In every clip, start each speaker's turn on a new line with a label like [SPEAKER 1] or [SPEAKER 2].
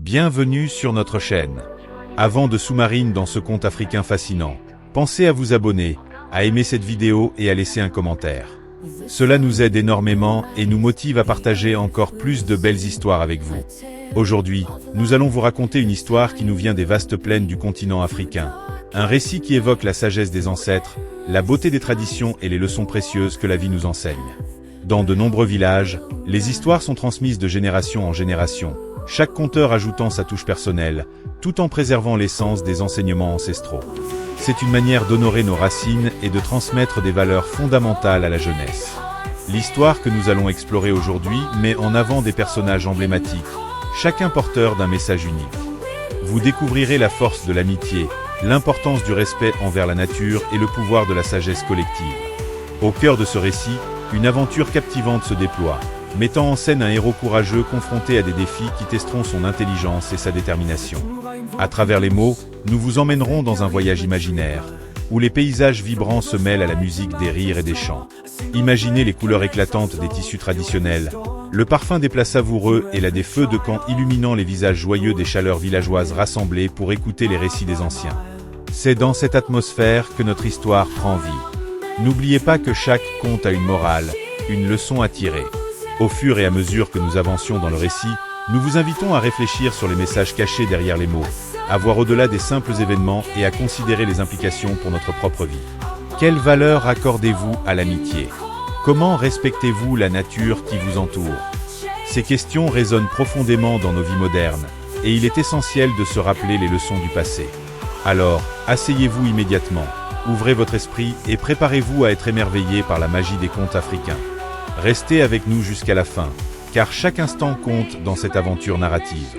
[SPEAKER 1] Bienvenue sur notre chaîne. Avant de sous-marine dans ce conte africain fascinant, pensez à vous abonner, à aimer cette vidéo et à laisser un commentaire. Cela nous aide énormément et nous motive à partager encore plus de belles histoires avec vous. Aujourd'hui, nous allons vous raconter une histoire qui nous vient des vastes plaines du continent africain. Un récit qui évoque la sagesse des ancêtres, la beauté des traditions et les leçons précieuses que la vie nous enseigne. Dans de nombreux villages, les histoires sont transmises de génération en génération, chaque conteur ajoutant sa touche personnelle, tout en préservant l'essence des enseignements ancestraux. C'est une manière d'honorer nos racines et de transmettre des valeurs fondamentales à la jeunesse. L'histoire que nous allons explorer aujourd'hui met en avant des personnages emblématiques, chacun porteur d'un message unique. Vous découvrirez la force de l'amitié, l'importance du respect envers la nature et le pouvoir de la sagesse collective. Au cœur de ce récit, une aventure captivante se déploie, mettant en scène un héros courageux confronté à des défis qui testeront son intelligence et sa détermination. À travers les mots, nous vous emmènerons dans un voyage imaginaire, où les paysages vibrants se mêlent à la musique des rires et des chants. Imaginez les couleurs éclatantes des tissus traditionnels, le parfum des plats savoureux et la des feux de camp illuminant les visages joyeux des chaleurs villageoises rassemblées pour écouter les récits des anciens. C'est dans cette atmosphère que notre histoire prend vie. N'oubliez pas que chaque conte a une morale, une leçon à tirer. Au fur et à mesure que nous avancions dans le récit, nous vous invitons à réfléchir sur les messages cachés derrière les mots, à voir au-delà des simples événements et à considérer les implications pour notre propre vie. Quelle valeur accordez-vous à l'amitié? Comment respectez-vous la nature qui vous entoure? Ces questions résonnent profondément dans nos vies modernes, et il est essentiel de se rappeler les leçons du passé. Alors, asseyez-vous immédiatement, ouvrez votre esprit et préparez-vous à être émerveillé par la magie des contes africains. Restez avec nous jusqu'à la fin, car chaque instant compte dans cette aventure narrative.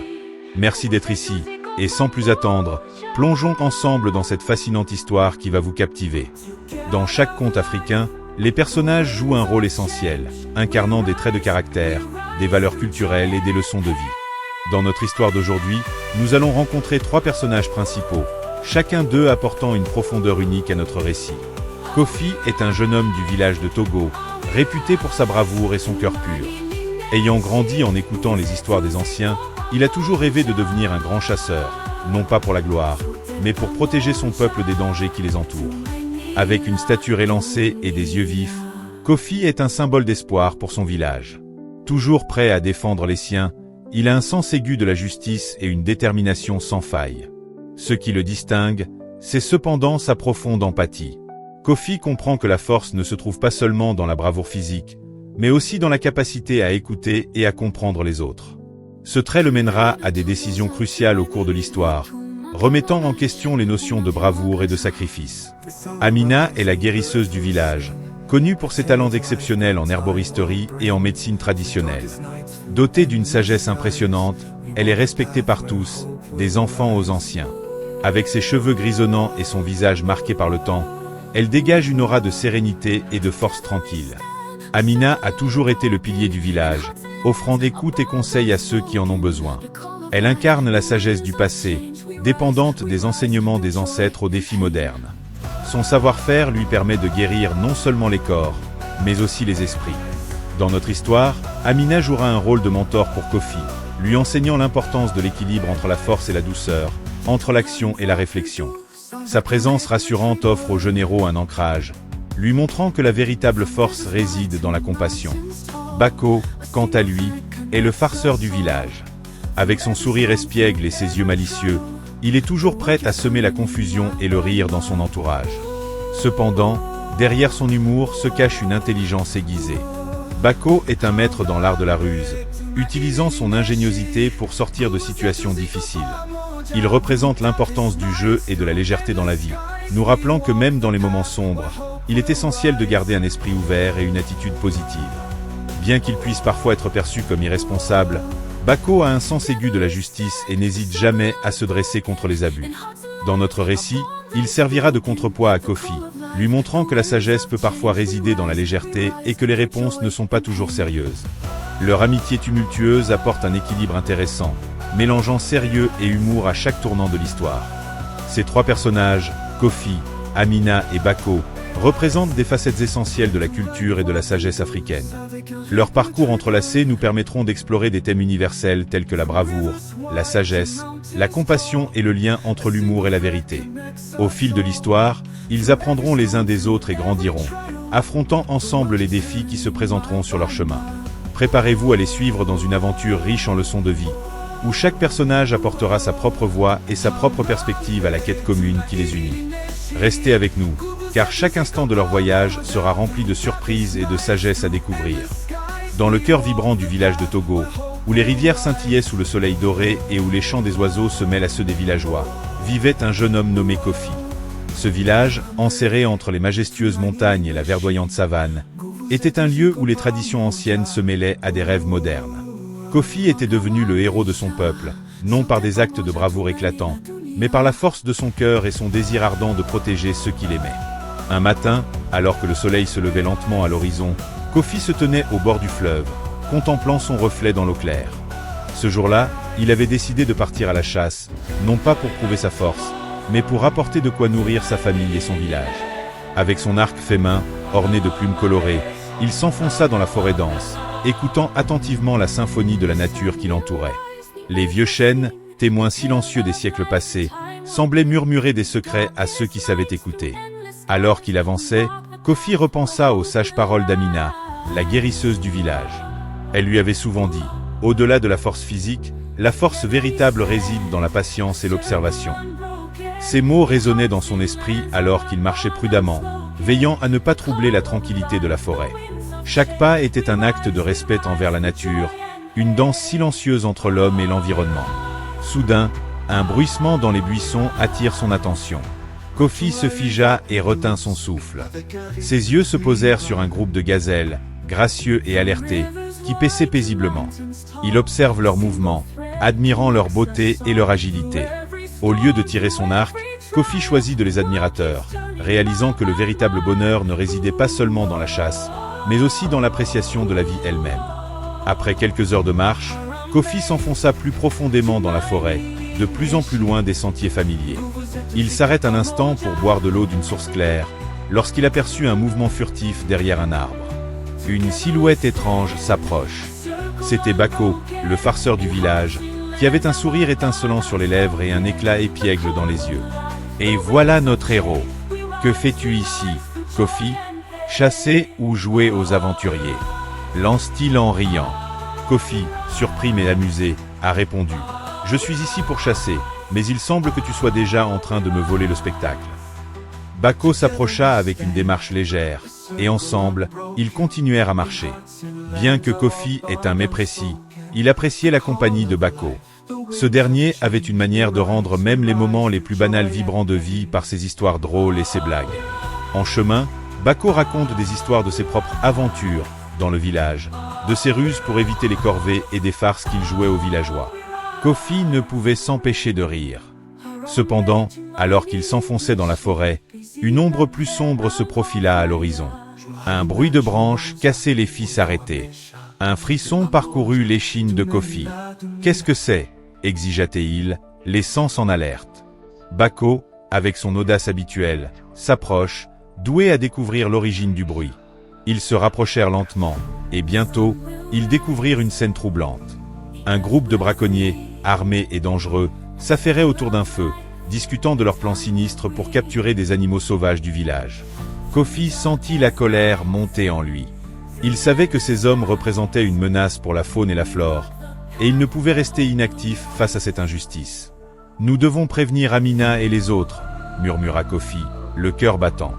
[SPEAKER 1] Merci d'être ici, et sans plus attendre, plongeons ensemble dans cette fascinante histoire qui va vous captiver. Dans chaque conte africain, les personnages jouent un rôle essentiel, incarnant des traits de caractère, des valeurs culturelles et des leçons de vie. Dans notre histoire d'aujourd'hui, nous allons rencontrer trois personnages principaux, chacun d'eux apportant une profondeur unique à notre récit. Kofi est un jeune homme du village de Togo, réputé pour sa bravoure et son cœur pur. Ayant grandi en écoutant les histoires des anciens, il a toujours rêvé de devenir un grand chasseur, non pas pour la gloire, mais pour protéger son peuple des dangers qui les entourent. Avec une stature élancée et des yeux vifs, Kofi est un symbole d'espoir pour son village. Toujours prêt à défendre les siens, il a un sens aigu de la justice et une détermination sans faille. Ce qui le distingue, c'est cependant sa profonde empathie. Kofi comprend que la force ne se trouve pas seulement dans la bravoure physique, mais aussi dans la capacité à écouter et à comprendre les autres. Ce trait le mènera à des décisions cruciales au cours de l'histoire, remettant en question les notions de bravoure et de sacrifice. Amina est la guérisseuse du village, connue pour ses talents exceptionnels en herboristerie et en médecine traditionnelle. Dotée d'une sagesse impressionnante, elle est respectée par tous, des enfants aux anciens. Avec ses cheveux grisonnants et son visage marqué par le temps, elle dégage une aura de sérénité et de force tranquille. Amina a toujours été le pilier du village, offrant écoute et conseils à ceux qui en ont besoin. Elle incarne la sagesse du passé, dépendante des enseignements des ancêtres aux défis modernes. Son savoir-faire lui permet de guérir non seulement les corps, mais aussi les esprits. Dans notre histoire, Amina jouera un rôle de mentor pour Kofi, lui enseignant l'importance de l'équilibre entre la force et la douceur, entre l'action et la réflexion. Sa présence rassurante offre au jeune héros un ancrage, lui montrant que la véritable force réside dans la compassion. Bako, quant à lui, est le farceur du village. Avec son sourire espiègle et ses yeux malicieux, il est toujours prêt à semer la confusion et le rire dans son entourage. Cependant, derrière son humour se cache une intelligence aiguisée. Bako est un maître dans l'art de la ruse, utilisant son ingéniosité pour sortir de situations difficiles. Il représente l'importance du jeu et de la légèreté dans la vie, nous rappelant que même dans les moments sombres, il est essentiel de garder un esprit ouvert et une attitude positive. Bien qu'il puisse parfois être perçu comme irresponsable, Bako a un sens aigu de la justice et n'hésite jamais à se dresser contre les abus. Dans notre récit, il servira de contrepoids à Kofi, lui montrant que la sagesse peut parfois résider dans la légèreté et que les réponses ne sont pas toujours sérieuses. Leur amitié tumultueuse apporte un équilibre intéressant, mélangeant sérieux et humour à chaque tournant de l'histoire. Ces trois personnages, Kofi, Amina et Bako, représentent des facettes essentielles de la culture et de la sagesse africaine. Leurs parcours entrelacés nous permettront d'explorer des thèmes universels tels que la bravoure, la sagesse, la compassion et le lien entre l'humour et la vérité. Au fil de l'histoire, ils apprendront les uns des autres et grandiront, affrontant ensemble les défis qui se présenteront sur leur chemin. Préparez-vous à les suivre dans une aventure riche en leçons de vie, où chaque personnage apportera sa propre voix et sa propre perspective à la quête commune qui les unit. Restez avec nous, car chaque instant de leur voyage sera rempli de surprises et de sagesse à découvrir. Dans le cœur vibrant du village de Togo, où les rivières scintillaient sous le soleil doré et où les chants des oiseaux se mêlent à ceux des villageois, vivait un jeune homme nommé Kofi. Ce village, enserré entre les majestueuses montagnes et la verdoyante savane, était un lieu où les traditions anciennes se mêlaient à des rêves modernes. Kofi était devenu le héros de son peuple, non par des actes de bravoure éclatants, mais par la force de son cœur et son désir ardent de protéger ceux qu'il aimait. Un matin, alors que le soleil se levait lentement à l'horizon, Kofi se tenait au bord du fleuve, contemplant son reflet dans l'eau claire. Ce jour-là, il avait décidé de partir à la chasse, non pas pour prouver sa force, mais pour apporter de quoi nourrir sa famille et son village. Avec son arc fait main, orné de plumes colorées, il s'enfonça dans la forêt dense, écoutant attentivement la symphonie de la nature qui l'entourait. Les vieux chênes, témoins silencieux des siècles passés, semblaient murmurer des secrets à ceux qui savaient écouter. Alors qu'il avançait, Kofi repensa aux sages paroles d'Amina, la guérisseuse du village. Elle lui avait souvent dit, au-delà de la force physique, la force véritable réside dans la patience et l'observation. Ces mots résonnaient dans son esprit alors qu'il marchait prudemment, veillant à ne pas troubler la tranquillité de la forêt. Chaque pas était un acte de respect envers la nature, une danse silencieuse entre l'homme et l'environnement. Soudain, un bruissement dans les buissons attire son attention. Kofi se figea et retint son souffle. Ses yeux se posèrent sur un groupe de gazelles, gracieux et alertés, qui paissaient paisiblement. Il observe leurs mouvements, admirant leur beauté et leur agilité. Au lieu de tirer son arc, Kofi choisit de les admirateurs, réalisant que le véritable bonheur ne résidait pas seulement dans la chasse, mais aussi dans l'appréciation de la vie elle-même. Après quelques heures de marche, Kofi s'enfonça plus profondément dans la forêt, de plus en plus loin des sentiers familiers. Il s'arrête un instant pour boire de l'eau d'une source claire, lorsqu'il aperçut un mouvement furtif derrière un arbre. Une silhouette étrange s'approche. C'était Bako, le farceur du village, qui avait un sourire étincelant sur les lèvres et un éclat épiègle dans les yeux. « Et voilà notre héros. Que fais-tu ici, Kofi? Chasser ou jouer aux aventuriers ?» lance-t-il en riant. Kofi, surpris mais amusé, a répondu. « Je suis ici pour chasser, mais il semble que tu sois déjà en train de me voler le spectacle. » Bako s'approcha avec une démarche légère, et ensemble, ils continuèrent à marcher. Bien que Kofi ait un mets précis, il appréciait la compagnie de Bako. Ce dernier avait une manière de rendre même les moments les plus banals vibrants de vie par ses histoires drôles et ses blagues. En chemin, Bako raconte des histoires de ses propres aventures dans le village, de ses ruses pour éviter les corvées et des farces qu'il jouait aux villageois. Kofi ne pouvait s'empêcher de rire. Cependant, alors qu'il s'enfonçait dans la forêt, une ombre plus sombre se profila à l'horizon. Un bruit de branches cassées les fit s'arrêter. Un frisson parcourut l'échine de Kofi. « Qu'est-ce que c'est » exigea-t-il, les sens en alerte. Bako, avec son audace habituelle, s'approche, doué à découvrir l'origine du bruit. Ils se rapprochèrent lentement, et bientôt, ils découvrirent une scène troublante. Un groupe de braconniers, armés et dangereux, s'affairait autour d'un feu, discutant de leurs plans sinistres pour capturer des animaux sauvages du village. Kofi sentit la colère monter en lui. Il savait que ces hommes représentaient une menace pour la faune et la flore, et il ne pouvait rester inactif face à cette injustice. « Nous devons prévenir Amina et les autres » murmura Kofi, le cœur battant.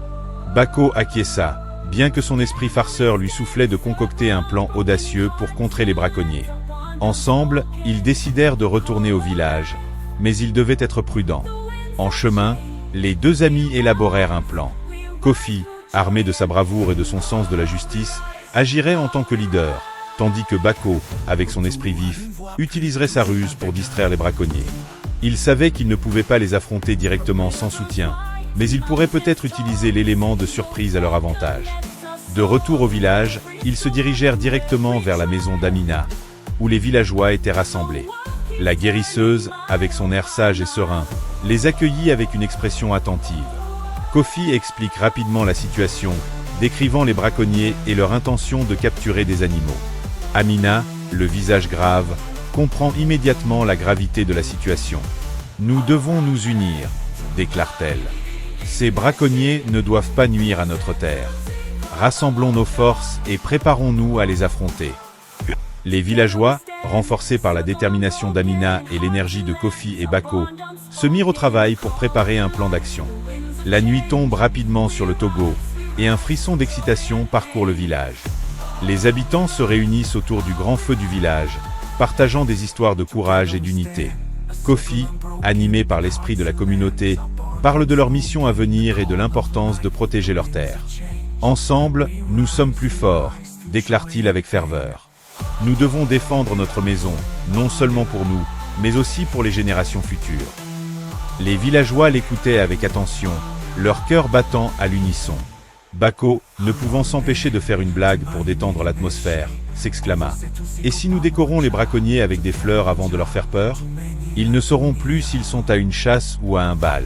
[SPEAKER 1] Bako acquiesça, bien que son esprit farceur lui soufflait de concocter un plan audacieux pour contrer les braconniers. Ensemble, ils décidèrent de retourner au village, mais ils devaient être prudents. En chemin, les deux amis élaborèrent un plan. Kofi, armé de sa bravoure et de son sens de la justice, agirait en tant que leader, tandis que Bako, avec son esprit vif, utiliserait sa ruse pour distraire les braconniers. Il savait qu'il ne pouvait pas les affronter directement sans soutien, mais il pourrait peut-être utiliser l'élément de surprise à leur avantage. De retour au village, ils se dirigèrent directement vers la maison d'Amina, où les villageois étaient rassemblés. La guérisseuse, avec son air sage et serein, les accueillit avec une expression attentive. Kofi explique rapidement la situation, décrivant les braconniers et leur intention de capturer des animaux. Amina, le visage grave, comprend immédiatement la gravité de la situation. « Nous devons nous unir », déclare-t-elle. « Ces braconniers ne doivent pas nuire à notre terre. Rassemblons nos forces et préparons-nous à les affronter. » Les villageois, renforcés par la détermination d'Amina et l'énergie de Kofi et Bako, se mirent au travail pour préparer un plan d'action. La nuit tombe rapidement sur le Togo, et un frisson d'excitation parcourt le village. Les habitants se réunissent autour du grand feu du village, partageant des histoires de courage et d'unité. Kofi, animé par l'esprit de la communauté, parle de leur mission à venir et de l'importance de protéger leur terre. « Ensemble, nous sommes plus forts », déclare-t-il avec ferveur. « Nous devons défendre notre maison, non seulement pour nous, mais aussi pour les générations futures. » Les villageois l'écoutaient avec attention, leur cœur battant à l'unisson. Bako, ne pouvant s'empêcher de faire une blague pour détendre l'atmosphère, s'exclama. « Et si nous décorons les braconniers avec des fleurs avant de leur faire peur? Ils ne sauront plus s'ils sont à une chasse ou à un bal. »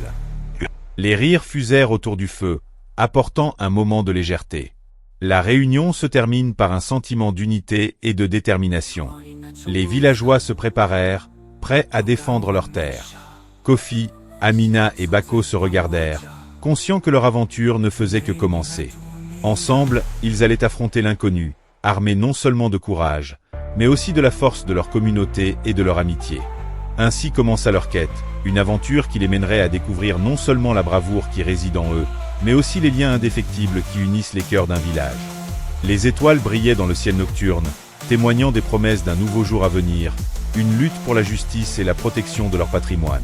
[SPEAKER 1] Les rires fusèrent autour du feu, apportant un moment de légèreté. La réunion se termine par un sentiment d'unité et de détermination. Les villageois se préparèrent, prêts à défendre leur terre. Kofi, Amina et Bako se regardèrent, conscients que leur aventure ne faisait que commencer. Ensemble, ils allaient affronter l'inconnu, armés non seulement de courage, mais aussi de la force de leur communauté et de leur amitié. Ainsi commença leur quête, une aventure qui les mènerait à découvrir non seulement la bravoure qui réside en eux, mais aussi les liens indéfectibles qui unissent les cœurs d'un village. Les étoiles brillaient dans le ciel nocturne, témoignant des promesses d'un nouveau jour à venir, une lutte pour la justice et la protection de leur patrimoine.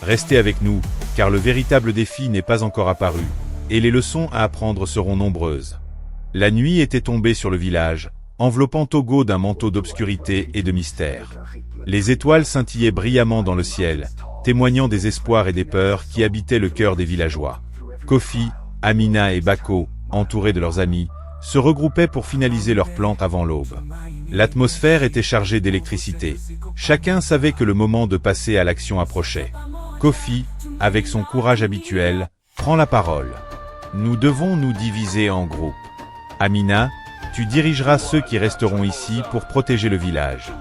[SPEAKER 1] Restez avec nous, car le véritable défi n'est pas encore apparu, et les leçons à apprendre seront nombreuses. La nuit était tombée sur le village, enveloppant Togo d'un manteau d'obscurité et de mystère. Les étoiles scintillaient brillamment dans le ciel, témoignant des espoirs et des peurs qui habitaient le cœur des villageois. Kofi, Amina et Bako, entourés de leurs amis, se regroupaient pour finaliser leur plan avant l'aube. L'atmosphère était chargée d'électricité. Chacun savait que le moment de passer à l'action approchait. Kofi, avec son courage habituel, prend la parole. « Nous devons nous diviser en groupes. Amina, tu dirigeras ceux qui resteront ici pour protéger le village.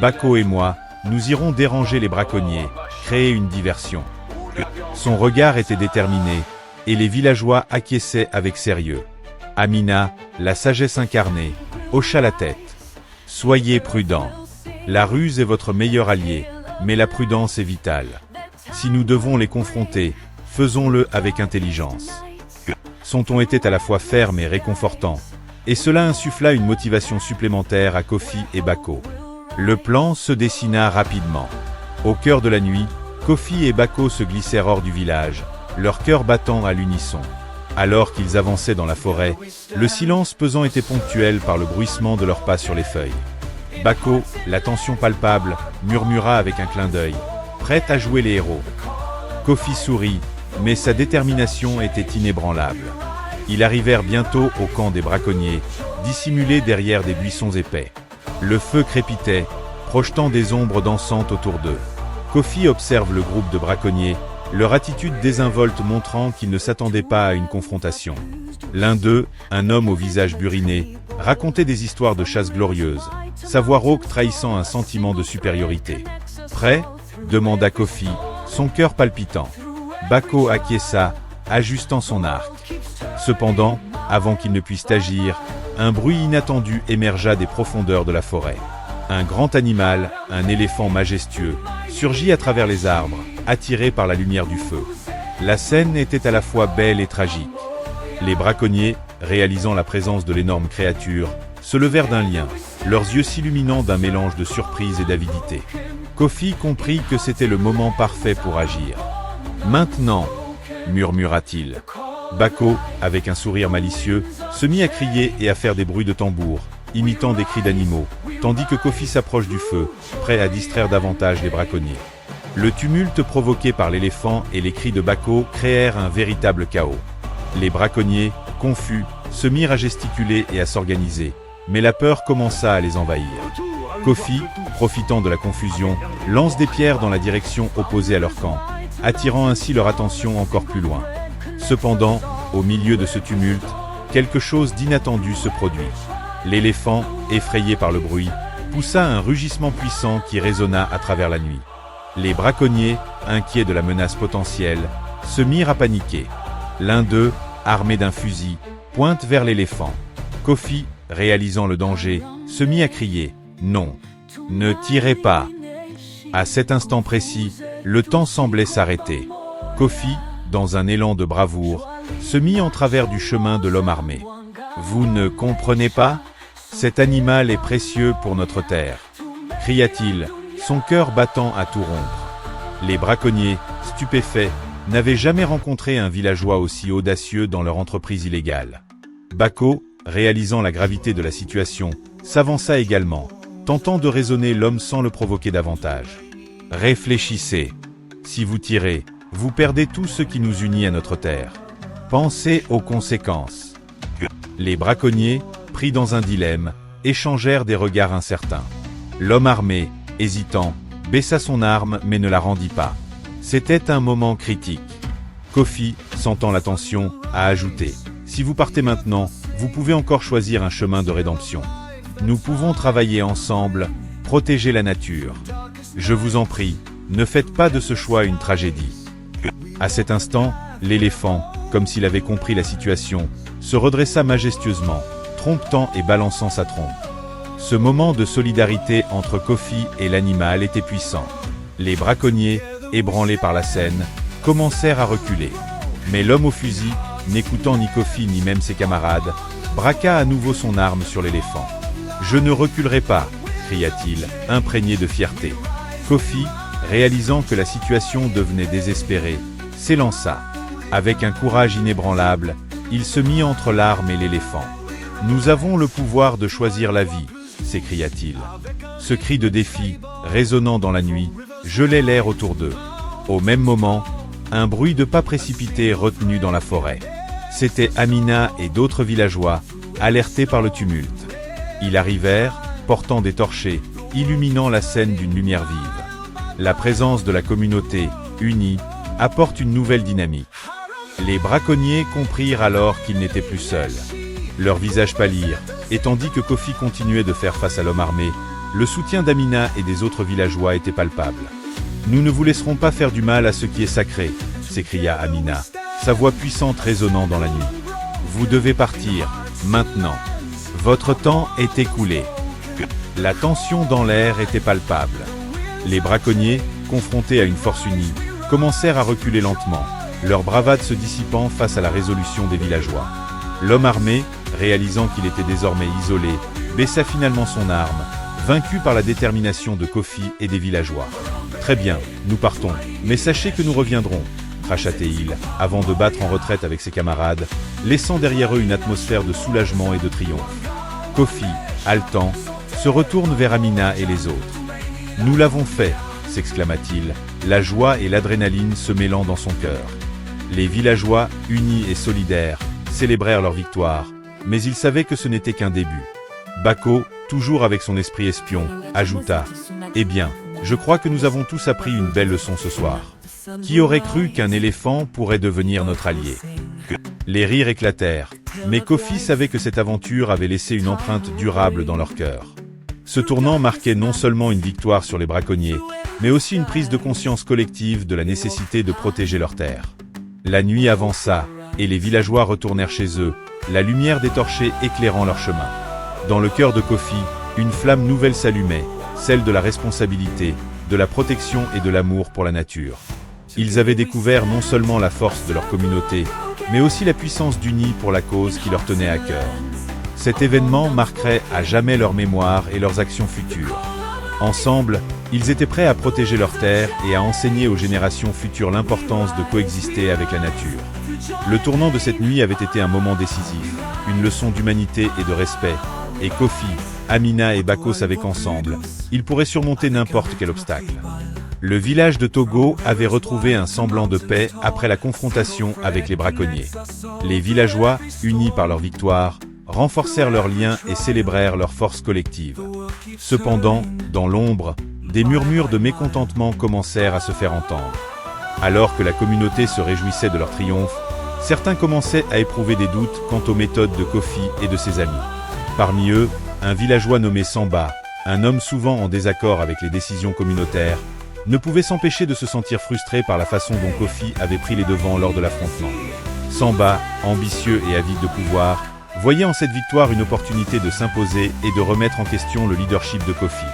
[SPEAKER 1] Bako et moi, nous irons déranger les braconniers, créer une diversion. » Son regard était déterminé, et les villageois acquiesçaient avec sérieux. Amina, la sagesse incarnée, hocha la tête. « Soyez prudents. La ruse est votre meilleur allié, mais la prudence est vitale. Si nous devons les confronter, faisons-le avec intelligence. » Son ton était à la fois ferme et réconfortant, et cela insuffla une motivation supplémentaire à Kofi et Bako. Le plan se dessina rapidement. Au cœur de la nuit, Kofi et Bako se glissèrent hors du village, leur cœur battant à l'unisson. Alors qu'ils avançaient dans la forêt, le silence pesant était ponctuel par le bruissement de leurs pas sur les feuilles. Bako, la tension palpable, murmura avec un clin d'œil, prêt à jouer les héros. Kofi sourit, mais sa détermination était inébranlable. Ils arrivèrent bientôt au camp des braconniers, dissimulés derrière des buissons épais. Le feu crépitait, projetant des ombres dansantes autour d'eux. Kofi observe le groupe de braconniers, leur attitude désinvolte montrant qu'ils ne s'attendaient pas à une confrontation. L'un d'eux, un homme au visage buriné, racontait des histoires de chasse glorieuses, sa voix rauque trahissant un sentiment de supériorité. « Prêt ?» demanda Kofi, son cœur palpitant. Bako acquiesça, ajustant son arc. Cependant, avant qu'il ne puisse agir, un bruit inattendu émergea des profondeurs de la forêt. Un grand animal, un éléphant majestueux, surgit à travers les arbres, attiré par la lumière du feu. La scène était à la fois belle et tragique. Les braconniers, réalisant la présence de l'énorme créature, se levèrent d'un lien, leurs yeux s'illuminant d'un mélange de surprise et d'avidité. Kofi comprit que c'était le moment parfait pour agir. « Maintenant !» murmura-t-il. Bako, avec un sourire malicieux, se mit à crier et à faire des bruits de tambour, imitant des cris d'animaux, tandis que Kofi s'approche du feu, prêt à distraire davantage les braconniers. Le tumulte provoqué par l'éléphant et les cris de Bako créèrent un véritable chaos. Les braconniers, confus, se mirent à gesticuler et à s'organiser, mais la peur commença à les envahir. Kofi, profitant de la confusion, lance des pierres dans la direction opposée à leur camp, attirant ainsi leur attention encore plus loin. Cependant, au milieu de ce tumulte, quelque chose d'inattendu se produit. L'éléphant, effrayé par le bruit, poussa un rugissement puissant qui résonna à travers la nuit. Les braconniers, inquiets de la menace potentielle, se mirent à paniquer. L'un d'eux, armé d'un fusil, pointe vers l'éléphant. Kofi, réalisant le danger, se mit à crier « Non, ne tirez pas !» À cet instant précis, le temps semblait s'arrêter. Kofi, dans un élan de bravoure, se mit en travers du chemin de l'homme armé. « Vous ne comprenez pas? Cet animal est précieux pour notre terre !» cria-t-il, son cœur battant à tout rompre. Les braconniers, stupéfaits, n'avaient jamais rencontré un villageois aussi audacieux dans leur entreprise illégale. Bako, réalisant la gravité de la situation, s'avança également, tentant de raisonner l'homme sans le provoquer davantage. « Réfléchissez. Si vous tirez, vous perdez tout ce qui nous unit à notre terre. Pensez aux conséquences. » Les braconniers, pris dans un dilemme, échangèrent des regards incertains. L'homme armé, hésitant, baissa son arme mais ne la rendit pas. C'était un moment critique. Kofi, sentant la tension, a ajouté « Si vous partez maintenant, vous pouvez encore choisir un chemin de rédemption. Nous pouvons travailler ensemble, protéger la nature. Je vous en prie, ne faites pas de ce choix une tragédie. » À cet instant, l'éléphant, comme s'il avait compris la situation, se redressa majestueusement, trompetant et balançant sa trompe. Ce moment de solidarité entre Kofi et l'animal était puissant. Les braconniers, ébranlés par la scène, commencèrent à reculer. Mais l'homme au fusil, n'écoutant ni Kofi ni même ses camarades, braqua à nouveau son arme sur l'éléphant. « Je ne reculerai pas !» cria-t-il, imprégné de fierté. Kofi, réalisant que la situation devenait désespérée, s'élança. Avec un courage inébranlable, il se mit entre l'arme et l'éléphant. « Nous avons le pouvoir de choisir la vie !» s'écria-t-il. Ce cri de défi, résonnant dans la nuit, gelait l'air autour d'eux. Au même moment, un bruit de pas précipité retenu dans la forêt. C'étaient Amina et d'autres villageois, alertés par le tumulte. Ils arrivèrent, portant des torchers, illuminant la scène d'une lumière vive. La présence de la communauté, unie, apporte une nouvelle dynamique. Les braconniers comprirent alors qu'ils n'étaient plus seuls. Leurs visages pâlirent, et tandis que Kofi continuait de faire face à l'homme armé, le soutien d'Amina et des autres villageois était palpable. « Nous ne vous laisserons pas faire du mal à ce qui est sacré !» s'écria Amina, sa voix puissante résonnant dans la nuit. « Vous devez partir, maintenant. Votre temps est écoulé. » La tension dans l'air était palpable. Les braconniers, confrontés à une force unie, commencèrent à reculer lentement, leur bravade se dissipant face à la résolution des villageois. L'homme armé, réalisant qu'il était désormais isolé, baissa finalement son arme, vaincu par la détermination de Kofi et des villageois. « Très bien, nous partons, mais sachez que nous reviendrons », cracha-t-il, avant de battre en retraite avec ses camarades, laissant derrière eux une atmosphère de soulagement et de triomphe. Kofi, haletant, se retourne vers Amina et les autres. « Nous l'avons fait !» s'exclama-t-il, la joie et l'adrénaline se mêlant dans son cœur. Les villageois, unis et solidaires, célébrèrent leur victoire, mais ils savaient que ce n'était qu'un début. Bako, toujours avec son esprit espion, ajouta « Eh bien, je crois que nous avons tous appris une belle leçon ce soir. Qui aurait cru qu'un éléphant pourrait devenir notre allié ?» Les rires éclatèrent, mais Kofi savait que cette aventure avait laissé une empreinte durable dans leur cœur. Ce tournant marquait non seulement une victoire sur les braconniers, mais aussi une prise de conscience collective de la nécessité de protéger leur terre. La nuit avança, et les villageois retournèrent chez eux, la lumière des torchers éclairant leur chemin. Dans le cœur de Kofi, une flamme nouvelle s'allumait, celle de la responsabilité, de la protection et de l'amour pour la nature. Ils avaient découvert non seulement la force de leur communauté, mais aussi la puissance d'unis pour la cause qui leur tenait à cœur. Cet événement marquerait à jamais leur mémoire et leurs actions futures. Ensemble, ils étaient prêts à protéger leur terre et à enseigner aux générations futures l'importance de coexister avec la nature. Le tournant de cette nuit avait été un moment décisif, une leçon d'humanité et de respect, et Kofi, Amina et Bako savaient qu'ensemble, ils pourraient surmonter n'importe quel obstacle. Le village de Togo avait retrouvé un semblant de paix après la confrontation avec les braconniers. Les villageois, unis par leur victoire, renforcèrent leurs liens et célébrèrent leur force collective. Cependant, dans l'ombre, des murmures de mécontentement commencèrent à se faire entendre. Alors que la communauté se réjouissait de leur triomphe, Certains commençaient à éprouver des doutes quant aux méthodes de Kofi et de ses amis. Parmi eux, un villageois nommé Samba, un homme souvent en désaccord avec les décisions communautaires, ne pouvait s'empêcher de se sentir frustré par la façon dont Kofi avait pris les devants lors de l'affrontement. Samba, ambitieux et avide de pouvoir, voyait en cette victoire une opportunité de s'imposer et de remettre en question le leadership de Kofi.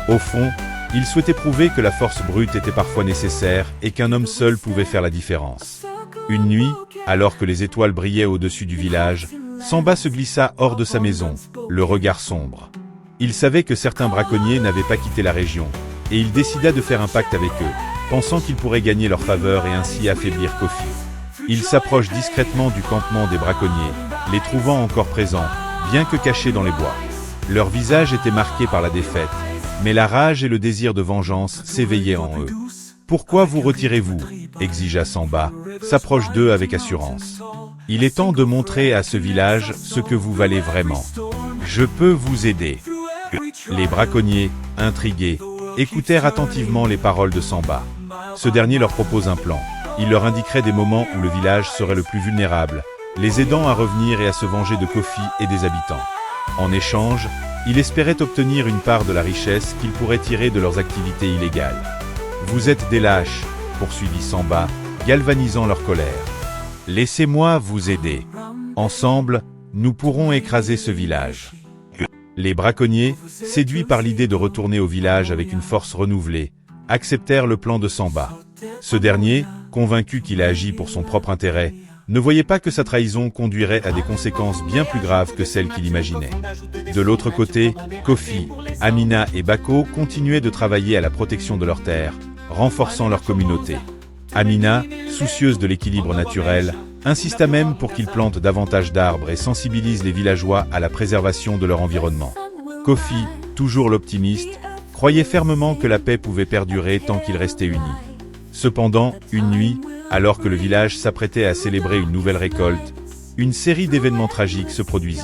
[SPEAKER 1] Au fond, il souhaitait prouver que la force brute était parfois nécessaire et qu'un homme seul pouvait faire la différence. Une nuit, alors que les étoiles brillaient au-dessus du village, Samba se glissa hors de sa maison, le regard sombre. Il savait que certains braconniers n'avaient pas quitté la région, et il décida de faire un pacte avec eux, pensant qu'il pourrait gagner leur faveur et ainsi affaiblir Kofi. Il s'approche discrètement du campement des braconniers, les trouvant encore présents, bien que cachés dans les bois. Leur visage était marqué par la défaite, mais la rage et le désir de vengeance s'éveillaient en eux. « Pourquoi vous retirez-vous » exigea Samba, s'approche d'eux avec assurance. « Il est temps de montrer à ce village ce que vous valez vraiment. Je peux vous aider. » Les braconniers, intrigués, écoutèrent attentivement les paroles de Samba. Ce dernier leur propose un plan. Il leur indiquerait des moments où le village serait le plus vulnérable, les aidant à revenir et à se venger de Kofi et des habitants. En échange, il espérait obtenir une part de la richesse qu'ils pourraient tirer de leurs activités illégales. « Vous êtes des lâches », poursuivit Samba, galvanisant leur colère. « Laissez-moi vous aider. Ensemble, nous pourrons écraser ce village. » Les braconniers, séduits par l'idée de retourner au village avec une force renouvelée, acceptèrent le plan de Samba. Ce dernier, convaincu qu'il a agi pour son propre intérêt, ne voyait pas que sa trahison conduirait à des conséquences bien plus graves que celles qu'il imaginait. De l'autre côté, Kofi, Amina et Bako continuaient de travailler à la protection de leurs terres, renforçant leur communauté. Amina, soucieuse de l'équilibre naturel, insista même pour qu'ils plantent davantage d'arbres et sensibilisent les villageois à la préservation de leur environnement. Kofi, toujours l'optimiste, croyait fermement que la paix pouvait perdurer tant qu'ils restaient unis. Cependant, une nuit, alors que le village s'apprêtait à célébrer une nouvelle récolte, une série d'événements tragiques se produisit.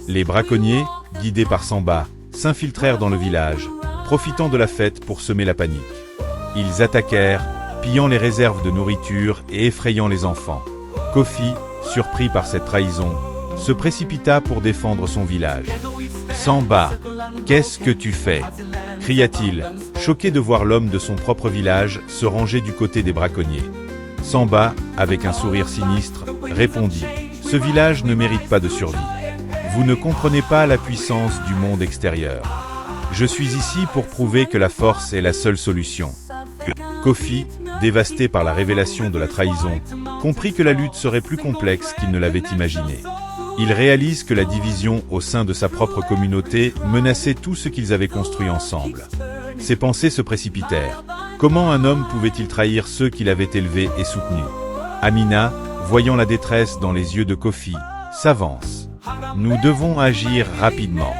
[SPEAKER 1] Les braconniers, guidés par Samba, s'infiltrèrent dans le village, profitant de la fête pour semer la panique. Ils attaquèrent, pillant les réserves de nourriture et effrayant les enfants. Kofi, surpris par cette trahison, se précipita pour défendre son village. « Samba, qu'est-ce que tu fais » cria-t-il, choqué de voir l'homme de son propre village se ranger du côté des braconniers. Samba, avec un sourire sinistre, répondit « Ce village ne mérite pas de survie. Vous ne comprenez pas la puissance du monde extérieur. Je suis ici pour prouver que la force est la seule solution. » Kofi, dévasté par la révélation de la trahison, comprit que la lutte serait plus complexe qu'il ne l'avait imaginé. Il réalise que la division au sein de sa propre communauté menaçait tout ce qu'ils avaient construit ensemble. Ses pensées se précipitèrent. Comment un homme pouvait-il trahir ceux qu'il avait élevés et soutenus? Amina, voyant la détresse dans les yeux de Kofi, s'avance. « Nous devons agir rapidement.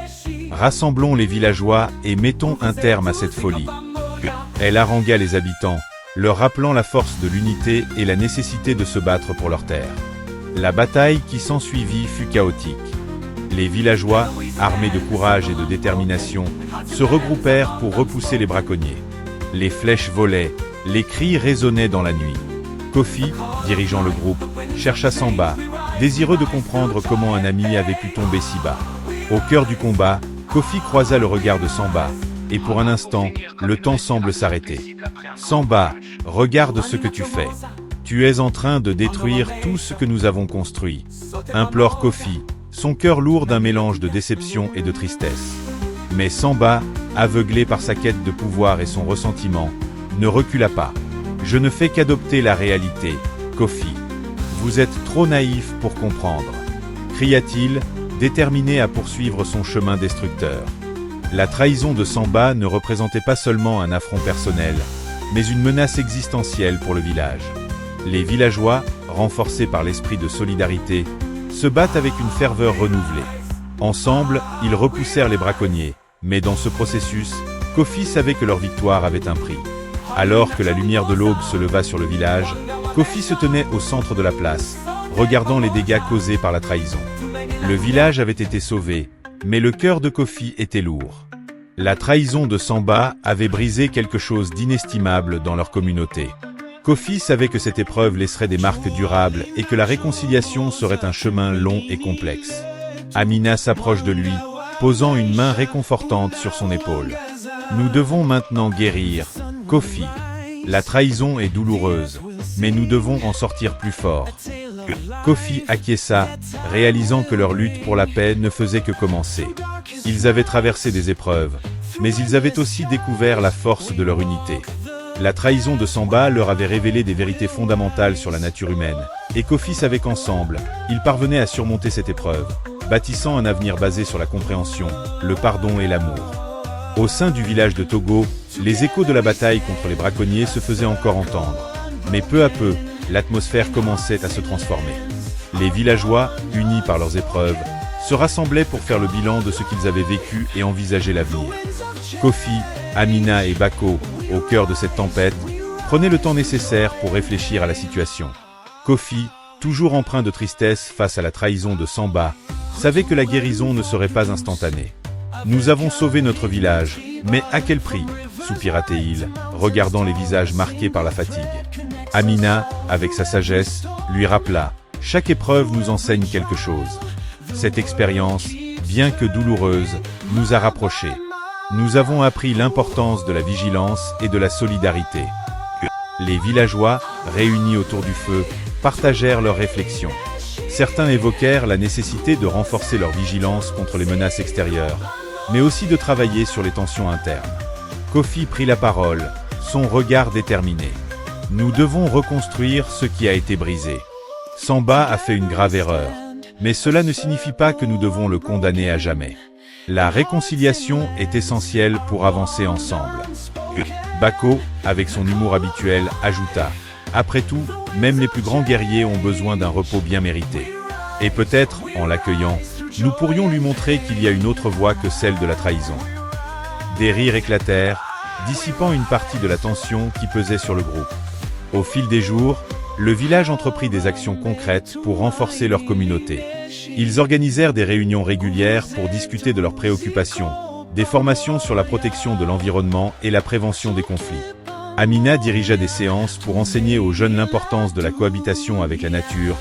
[SPEAKER 1] Rassemblons les villageois et mettons un terme à cette folie. » Elle harangua les habitants, leur rappelant la force de l'unité et la nécessité de se battre pour leurs terres. La bataille qui s'ensuivit fut chaotique. Les villageois, armés de courage et de détermination, se regroupèrent pour repousser les braconniers. Les flèches volaient, les cris résonnaient dans la nuit. Kofi, dirigeant le groupe, chercha Samba, désireux de comprendre comment un ami avait pu tomber si bas. Au cœur du combat, Kofi croisa le regard de Samba, et pour un instant, le temps semble s'arrêter. « Samba, regarde ce que tu fais. Tu es en train de détruire tout ce que nous avons construit. » implore Kofi, son cœur lourd d'un mélange de déception et de tristesse. Mais Samba, aveuglé par sa quête de pouvoir et son ressentiment, ne recula pas. « Je ne fais qu'adopter la réalité, Kofi. Vous êtes trop naïf pour comprendre. » cria-t-il, déterminé à poursuivre son chemin destructeur. La trahison de Samba ne représentait pas seulement un affront personnel, mais une menace existentielle pour le village. Les villageois, renforcés par l'esprit de solidarité, se battent avec une ferveur renouvelée. Ensemble, ils repoussèrent les braconniers, mais dans ce processus, Kofi savait que leur victoire avait un prix. Alors que la lumière de l'aube se leva sur le village, Kofi se tenait au centre de la place, regardant les dégâts causés par la trahison. Le village avait été sauvé, mais le cœur de Kofi était lourd. La trahison de Samba avait brisé quelque chose d'inestimable dans leur communauté. Kofi savait que cette épreuve laisserait des marques durables et que la réconciliation serait un chemin long et complexe. Amina s'approche de lui, posant une main réconfortante sur son épaule. « Nous devons maintenant guérir, Kofi. La trahison est douloureuse, mais nous devons en sortir plus fort. » Kofi acquiesça, réalisant que leur lutte pour la paix ne faisait que commencer. Ils avaient traversé des épreuves, mais ils avaient aussi découvert la force de leur unité. La trahison de Samba leur avait révélé des vérités fondamentales sur la nature humaine, et Kofi savait qu'ensemble, ils parvenaient à surmonter cette épreuve, bâtissant un avenir basé sur la compréhension, le pardon et l'amour. Au sein du village de Togo, les échos de la bataille contre les braconniers se faisaient encore entendre. Mais peu à peu, l'atmosphère commençait à se transformer. Les villageois, unis par leurs épreuves, se rassemblaient pour faire le bilan de ce qu'ils avaient vécu et envisager l'avenir. Kofi, Amina et Bako, au cœur de cette tempête, prenaient le temps nécessaire pour réfléchir à la situation. Kofi, toujours empreint de tristesse face à la trahison de Samba, savait que la guérison ne serait pas instantanée. « Nous avons sauvé notre village, mais à quel prix ?» soupira-t-il, regardant les visages marqués par la fatigue. Amina, avec sa sagesse, lui rappela « Chaque épreuve nous enseigne quelque chose. Cette expérience, bien que douloureuse, nous a rapprochés. Nous avons appris l'importance de la vigilance et de la solidarité. » Les villageois, réunis autour du feu, partagèrent leurs réflexions. Certains évoquèrent la nécessité de renforcer leur vigilance contre les menaces extérieures, mais aussi de travailler sur les tensions internes. Kofi prit la parole, son regard déterminé. « Nous devons reconstruire ce qui a été brisé. Samba a fait une grave erreur, mais cela ne signifie pas que nous devons le condamner à jamais. La réconciliation est essentielle pour avancer ensemble. » Bako, avec son humour habituel, ajouta « Après tout, même les plus grands guerriers ont besoin d'un repos bien mérité. Et peut-être, en l'accueillant, nous pourrions lui montrer qu'il y a une autre voie que celle de la trahison. » Des rires éclatèrent, dissipant une partie de la tension qui pesait sur le groupe. Au fil des jours, le village entreprit des actions concrètes pour renforcer leur communauté. Ils organisèrent des réunions régulières pour discuter de leurs préoccupations, des formations sur la protection de l'environnement et la prévention des conflits. Amina dirigea des séances pour enseigner aux jeunes l'importance de la cohabitation avec la nature,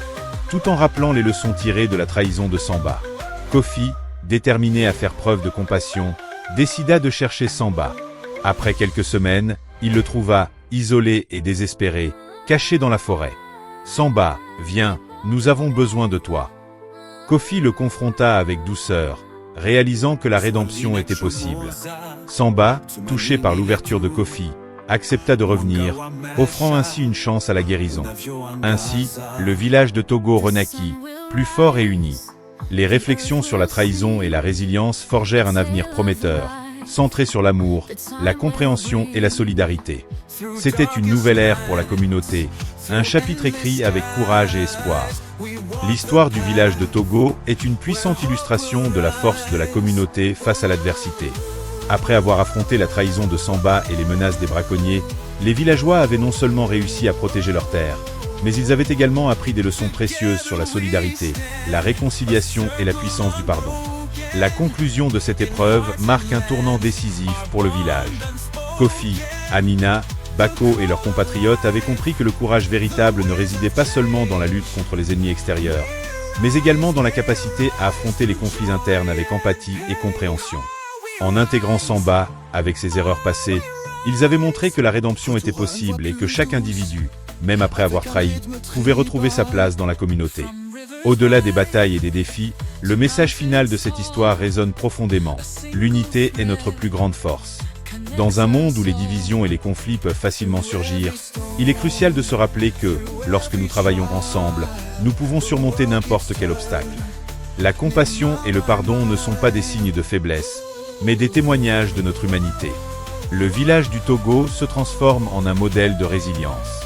[SPEAKER 1] tout en rappelant les leçons tirées de la trahison de Samba. Kofi, déterminé à faire preuve de compassion, décida de chercher Samba. Après quelques semaines, il le trouva, isolé et désespéré, caché dans la forêt. « Samba, viens, nous avons besoin de toi. » Kofi le confronta avec douceur, réalisant que la rédemption était possible. Samba, touché par l'ouverture de Kofi, accepta de revenir, offrant ainsi une chance à la guérison. Ainsi, le village de Togo renaquit, plus fort et uni. Les réflexions sur la trahison et la résilience forgèrent un avenir prometteur, centré sur l'amour, la compréhension et la solidarité. C'était une nouvelle ère pour la communauté, un chapitre écrit avec courage et espoir. L'histoire du village de Togo est une puissante illustration de la force de la communauté face à l'adversité. Après avoir affronté la trahison de Samba et les menaces des braconniers, les villageois avaient non seulement réussi à protéger leurs terres, mais ils avaient également appris des leçons précieuses sur la solidarité, la réconciliation et la puissance du pardon. La conclusion de cette épreuve marque un tournant décisif pour le village. Kofi, Amina, Bako et leurs compatriotes avaient compris que le courage véritable ne résidait pas seulement dans la lutte contre les ennemis extérieurs, mais également dans la capacité à affronter les conflits internes avec empathie et compréhension. En intégrant Samba, avec ses erreurs passées, ils avaient montré que la rédemption était possible et que chaque individu, même après avoir trahi, pouvait retrouver sa place dans la communauté. Au-delà des batailles et des défis, le message final de cette histoire résonne profondément. L'unité est notre plus grande force. Dans un monde où les divisions et les conflits peuvent facilement surgir, il est crucial de se rappeler que, lorsque nous travaillons ensemble, nous pouvons surmonter n'importe quel obstacle. La compassion et le pardon ne sont pas des signes de faiblesse, mais des témoignages de notre humanité. Le village du Togo se transforme en un modèle de résilience.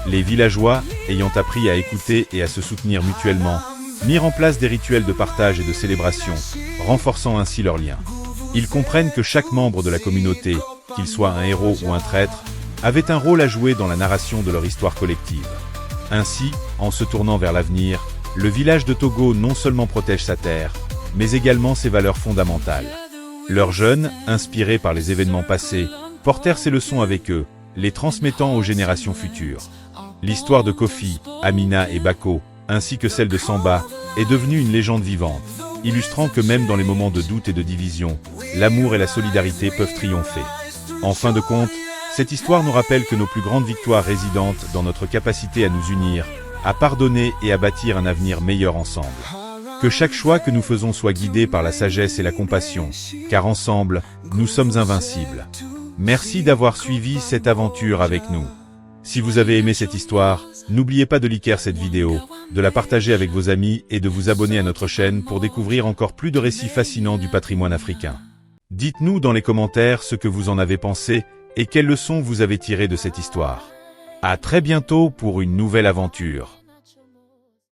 [SPEAKER 1] Les villageois, ayant appris à écouter et à se soutenir mutuellement, mirent en place des rituels de partage et de célébration, renforçant ainsi leurs liens. Ils comprennent que chaque membre de la communauté, qu'il soit un héros ou un traître, avait un rôle à jouer dans la narration de leur histoire collective. Ainsi, en se tournant vers l'avenir, le village de Togo non seulement protège sa terre, mais également ses valeurs fondamentales. Leurs jeunes, inspirés par les événements passés, portèrent ces leçons avec eux, les transmettant aux générations futures. L'histoire de Kofi, Amina et Bako, ainsi que celle de Samba, est devenue une légende vivante, illustrant que même dans les moments de doute et de division, l'amour et la solidarité peuvent triompher. En fin de compte, cette histoire nous rappelle que nos plus grandes victoires résident dans notre capacité à nous unir, à pardonner et à bâtir un avenir meilleur ensemble. Que chaque choix que nous faisons soit guidé par la sagesse et la compassion, car ensemble, nous sommes invincibles. Merci d'avoir suivi cette aventure avec nous. Si vous avez aimé cette histoire, n'oubliez pas de liker cette vidéo, de la partager avec vos amis et de vous abonner à notre chaîne pour découvrir encore plus de récits fascinants du patrimoine africain. Dites-nous dans les commentaires ce que vous en avez pensé et quelles leçons vous avez tirées de cette histoire. À très bientôt pour une nouvelle aventure.